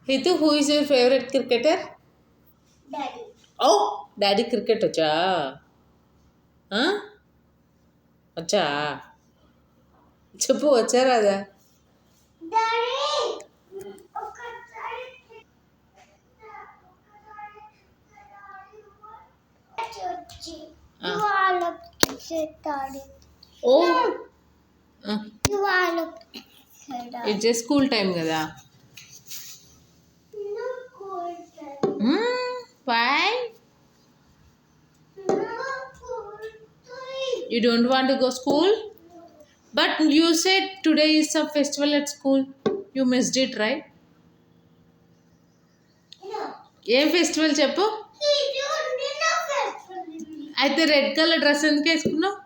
Hitu, who is your favorite cricketer? Daddy. Oh, daddy cricket వచ్చా వచ్చా చెప్పు వచ్చా రాదా Daddy. ఓ ఇవాళ ఇట్స్ స్కూల్ టైం కదా why you don't want to go school but you said today is a festival at school you missed it right ఏం festival చెప్పు అయితే రెడ్ కలర్ డ్రెస్ ఎందుకు వేసుకున్నావు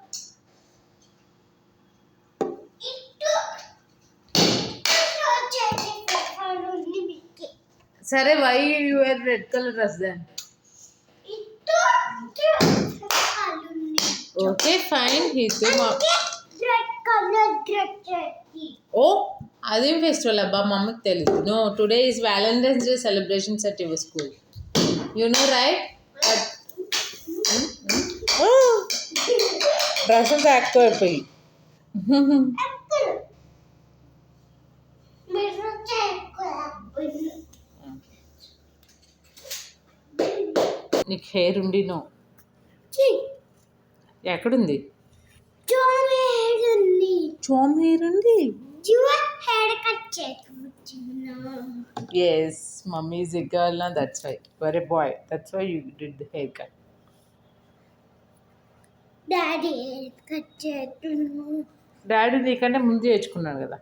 సరే why you wear red colour dress then okay fine Hitu ఓ అదేం festival అబ్బా మమ్మీకి తెలీదు no today is Valentine's day celebrations at your school you know right dress అంతా ఎక్కువ అయిపోయి నీకు హెయిర్ ఉండి నో ఎక్కడుంది చోమ్ హెయిర్ ఉంది yes mummy is a girl నా that's why were a boy that's why you did the hair cut daddy నీకంటే ముందు చేర్చుకున్నాడు కదా